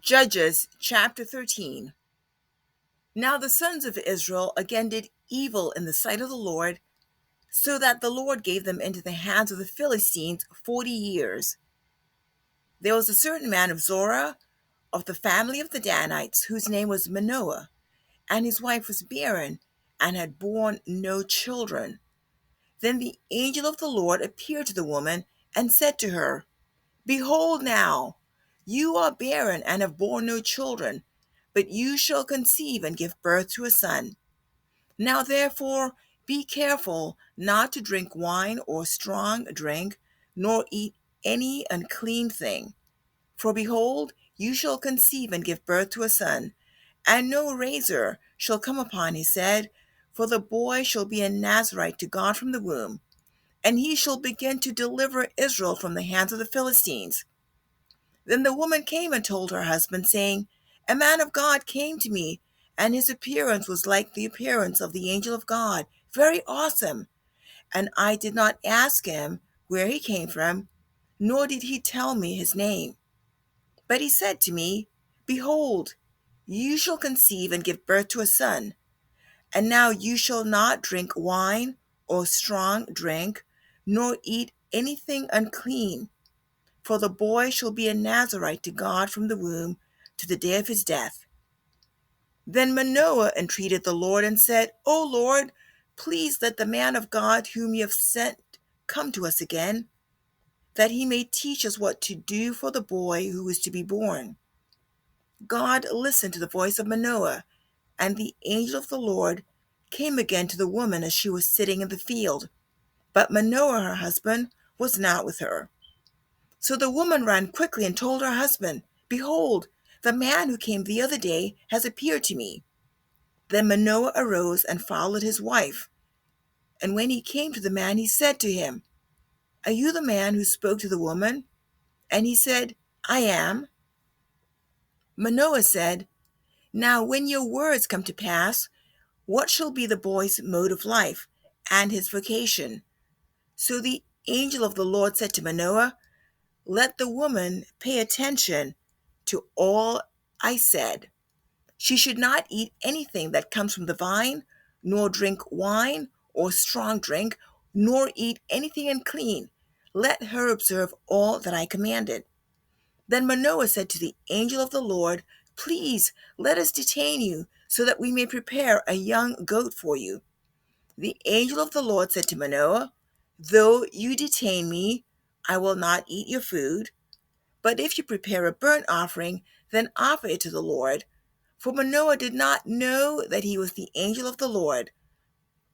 Judges chapter 13. Now the sons of Israel again did evil in the sight of the Lord, so that the Lord gave them into the hands of the Philistines 40 years. There was a certain man of Zorah, of the family of the Danites, whose name was Manoah, and his wife was barren, and had borne no children. Then the angel of the Lord appeared to the woman, and said to her, Behold now, you are barren and have borne no children, but you shall conceive and give birth to a son. Now therefore be careful not to drink wine or strong drink, nor eat any unclean thing. For behold, you shall conceive and give birth to a son, and no razor shall come upon his head, for the boy shall be a Nazarite to God from the womb, and he shall begin to deliver Israel from the hands of the Philistines. Then the woman came and told her husband, saying, A man of God came to me, and his appearance was like the appearance of the angel of God, very awesome. And I did not ask him where he came from, nor did he tell me his name. But he said to me, Behold, you shall conceive and give birth to a son, and now you shall not drink wine or strong drink, nor eat anything unclean, for the boy shall be a Nazarite to God from the womb to the day of his death. Then Manoah entreated the Lord and said, O Lord, please let the man of God whom you have sent come to us again, that he may teach us what to do for the boy who is to be born. God listened to the voice of Manoah, and the angel of the Lord came again to the woman as she was sitting in the field. But Manoah, her husband, was not with her. So the woman ran quickly and told her husband, Behold, the man who came the other day has appeared to me. Then Manoah arose and followed his wife. And when he came to the man, he said to him, Are you the man who spoke to the woman? And he said, I am. Manoah said, Now when your words come to pass, what shall be the boy's mode of life and his vocation? So the angel of the Lord said to Manoah, Let the woman pay attention to all I said. She should not eat anything that comes from the vine, nor drink wine or strong drink, nor eat anything unclean. Let her observe all that I commanded. Then Manoah said to the angel of the Lord, Please let us detain you, so that we may prepare a young goat for you. The angel of the Lord said to Manoah, Though you detain me, I will not eat your food. But if you prepare a burnt offering, then offer it to the Lord. For Manoah did not know that he was the angel of the Lord.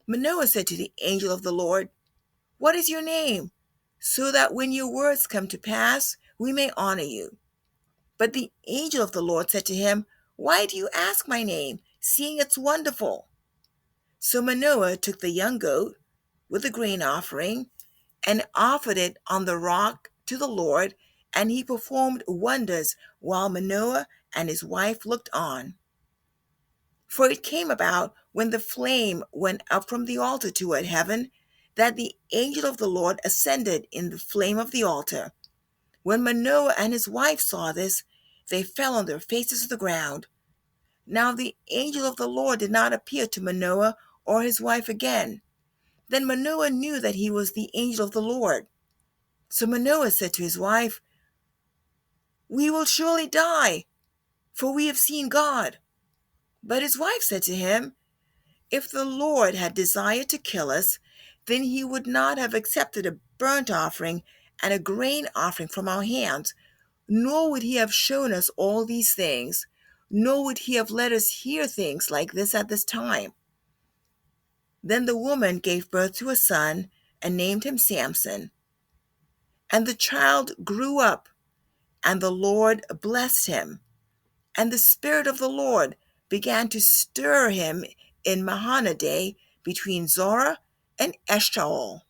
Manoah said to the angel of the Lord, What is your name? So that when your words come to pass, we may honor you. But the angel of the Lord said to him, Why do you ask my name, seeing it's wonderful? So Manoah took the young goat with the grain offering and offered it on the rock to the Lord, and he performed wonders while Manoah and his wife looked on. For it came about, when the flame went up from the altar toward heaven, that the angel of the Lord ascended in the flame of the altar. When Manoah and his wife saw this, they fell on their faces to the ground. Now the angel of the Lord did not appear to Manoah or his wife again. Then Manoah knew that he was the angel of the Lord. So Manoah said to his wife, We will surely die, for we have seen God. But his wife said to him, If the Lord had desired to kill us, then he would not have accepted a burnt offering and a grain offering from our hands, nor would he have shown us all these things, nor would he have let us hear things like this at this time. Then the woman gave birth to a son and named him Samson. And the child grew up, and the Lord blessed him. And the Spirit of the Lord began to stir him in Mahanaday between Zorah and Eshtaol.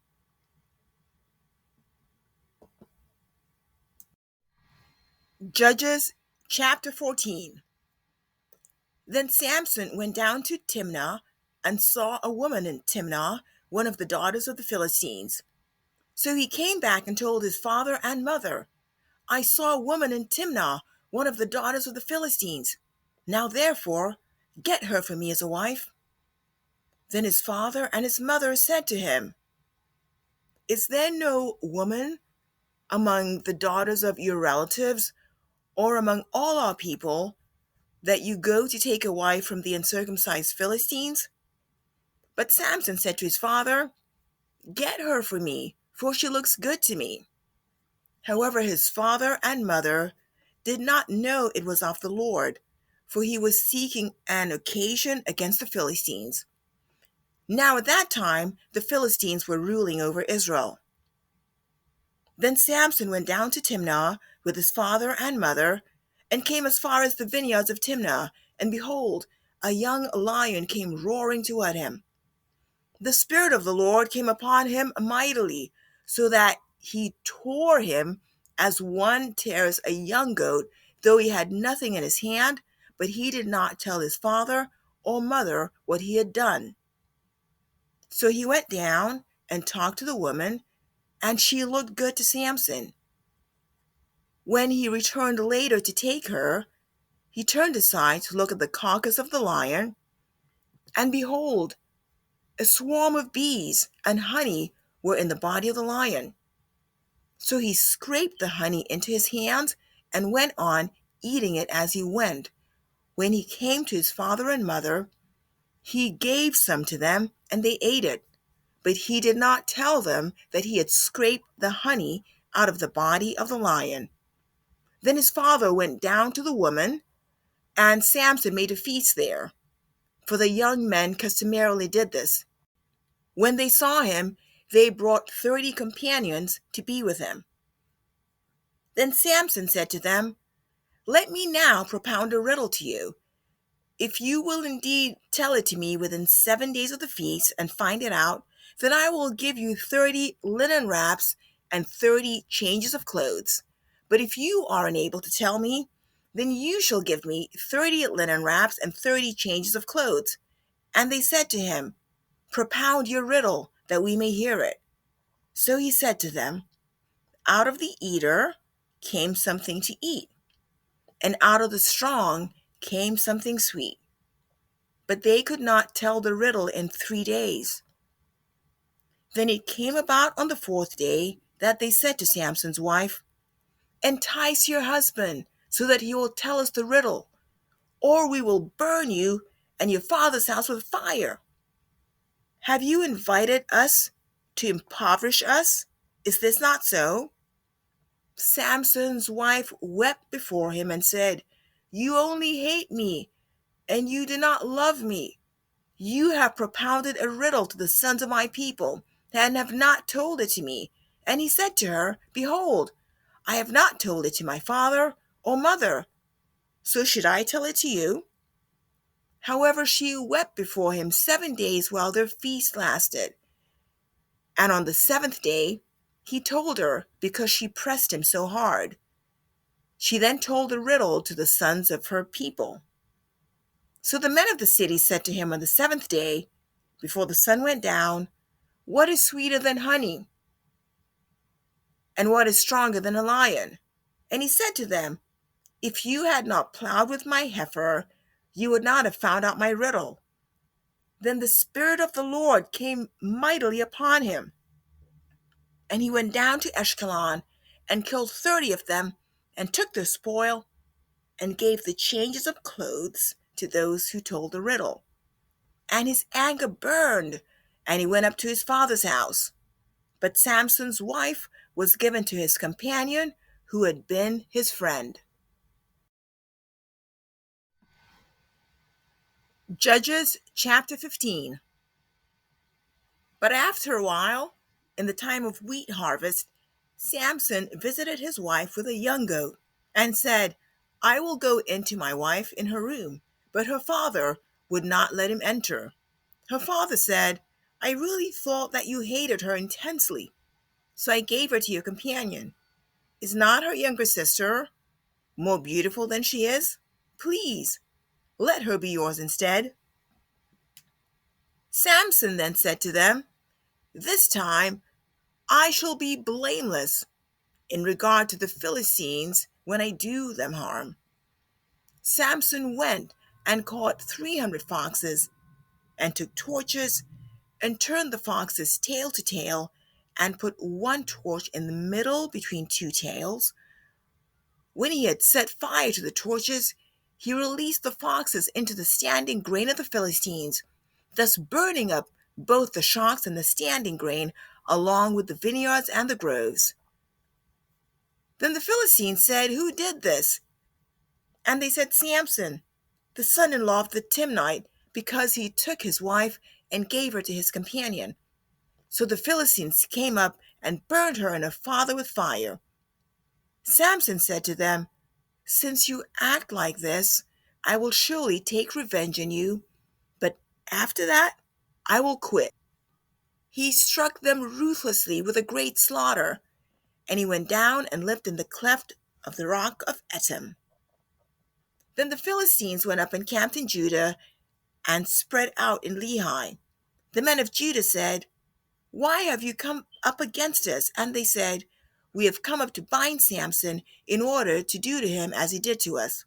Judges chapter 14. Then Samson went down to Timnah and saw a woman in Timnah, one of the daughters of the Philistines. So he came back and told his father and mother, I saw a woman in Timnah, one of the daughters of the Philistines. Now therefore, get her for me as a wife." Then his father and his mother said to him, "Is there no woman among the daughters of your relatives, or among all our people, that you go to take a wife from the uncircumcised Philistines?" But Samson said to his father, "Get her for me, for she looks good to me." However, his father and mother did not know it was of the Lord, for he was seeking an occasion against the Philistines. Now at that time the Philistines were ruling over Israel. Then Samson went down to Timnah with his father and mother, and came as far as the vineyards of Timnah, and behold, a young lion came roaring toward him. The Spirit of the Lord came upon him mightily, so that he tore him as one tears a young goat, though he had nothing in his hand, but he did not tell his father or mother what he had done. So he went down and talked to the woman, and she looked good to Samson. When he returned later to take her, he turned aside to look at the carcass of the lion, and behold, a swarm of bees and honey were in the body of the lion. So he scraped the honey into his hands and went on eating it as he went. When he came to his father and mother, he gave some to them, and they ate it. But he did not tell them that he had scraped the honey out of the body of the lion. Then his father went down to the woman, and Samson made a feast there, for the young men customarily did this. When they saw him, they brought 30 companions to be with him. Then Samson said to them, "Let me now propound a riddle to you. If you will indeed tell it to me within 7 days of the feast and find it out, then I will give you 30 linen wraps and 30 changes of clothes. But if you are unable to tell me, then you shall give me 30 linen wraps and 30 changes of clothes." And they said to him, "Propound your riddle, that we may hear it." So he said to them, "Out of the eater came something to eat, and out of the strong came something sweet. But they could not tell the riddle in 3 days. Then it came about on the 4th day that they said to Samson's wife, "Entice your husband, so that he will tell us the riddle, or we will burn you and your father's house with fire. Have you invited us to impoverish us? Is this not so?" Samson's wife wept before him and said, "You only hate me, and you do not love me. You have propounded a riddle to the sons of my people, and have not told it to me." And he said to her, "Behold, I have not told it to my father or mother, so should I tell it to you?" However, she wept before him 7 days while their feast lasted. And on the 7th day, he told her, because she pressed him so hard. She then told the riddle to the sons of her people. So the men of the city said to him on the 7th day, before the sun went down, "What is sweeter than honey? And what is stronger than a lion?" And he said to them, "If you had not plowed with my heifer, you would not have found out my riddle." Then the Spirit of the Lord came mightily upon him, and he went down to Ashkelon and killed 30 of them, and took their spoil, and gave the changes of clothes to those who told the riddle. And his anger burned, and he went up to his father's house. But Samson's wife was given to his companion, who had been his friend. Judges chapter 15. But after a while, in the time of wheat harvest, Samson visited his wife with a young goat, and said, "I will go into my wife in her room." But her father would not let him enter. Her father said, "I really thought that you hated her intensely, so I gave her to your companion. Is not her younger sister more beautiful than she is? Please, let her be yours instead." Samson then said to them, "This time I shall be blameless in regard to the Philistines when I do them harm." Samson went and caught 300 foxes, and took torches, and turned the foxes tail to tail, and put one torch in the middle between two tails. When he had set fire to the torches, he released the foxes into the standing grain of the Philistines, thus burning up both the shocks and the standing grain, along with the vineyards and the groves. Then the Philistines said, "Who did this?" And they said, "Samson, the son-in-law of the Timnite, because he took his wife and gave her to his companion." So the Philistines came up and burned her and her father with fire. Samson said to them, "Since you act like this, I will surely take revenge on you, but after that I will quit." He struck them ruthlessly with a great slaughter, and he went down and lived in the cleft of the rock of Etam. Then the Philistines went up and camped in Judah and spread out in Lehi. The men of Judah said, "Why have you come up against us?" And they said, "We have come up to bind Samson in order to do to him as he did to us."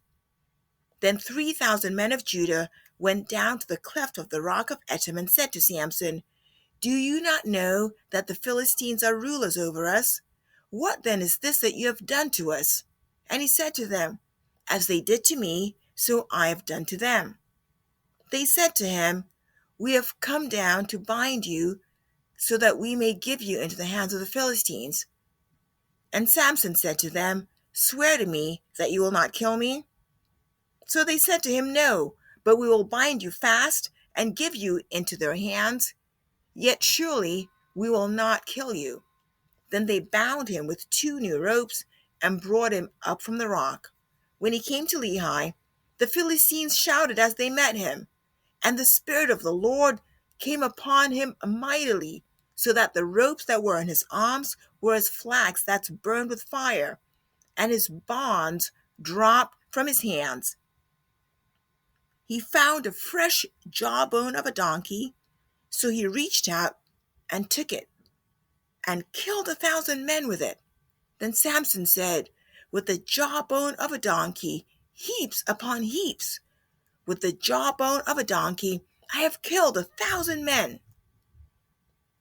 Then 3,000 men of Judah went down to the cleft of the rock of Etam and said to Samson, "Do you not know that the Philistines are rulers over us? What then is this that you have done to us?" And he said to them, "As they did to me, so I have done to them." They said to him, "We have come down to bind you so that we may give you into the hands of the Philistines." And Samson said to them, "Swear to me that you will not kill me." So they said to him, "No, but we will bind you fast and give you into their hands, yet surely we will not kill you." Then they bound him with 2 new ropes and brought him up from the rock. When he came to Lehi, the Philistines shouted as they met him, and the Spirit of the Lord came upon him mightily, so that the ropes that were in his arms were as flax that's burned with fire, and his bonds dropped from his hands. He found a fresh jawbone of a donkey, so he reached out and took it, and killed 1,000 men with it. Then Samson said, "With the jawbone of a donkey, heaps upon heaps. With the jawbone of a donkey, I have killed 1,000 men."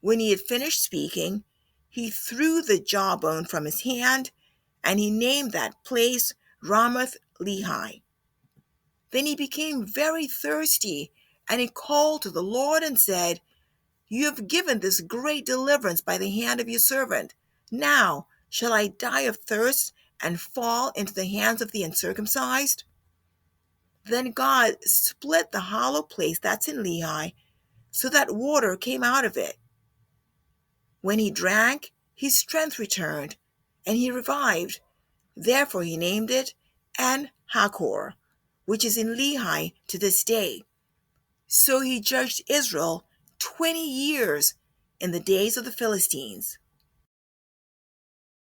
When he had finished speaking, he threw the jawbone from his hand, and he named that place Ramoth Lehi. Then he became very thirsty, and he called to the Lord and said, "You have given this great deliverance by the hand of your servant. Now shall I die of thirst and fall into the hands of the uncircumcised?" Then God split the hollow place that's in Lehi, so that water came out of it. When he drank, his strength returned, and he revived. Therefore he named it En Hakor, which is in Lehi to this day. So he judged Israel 20 years in the days of the Philistines.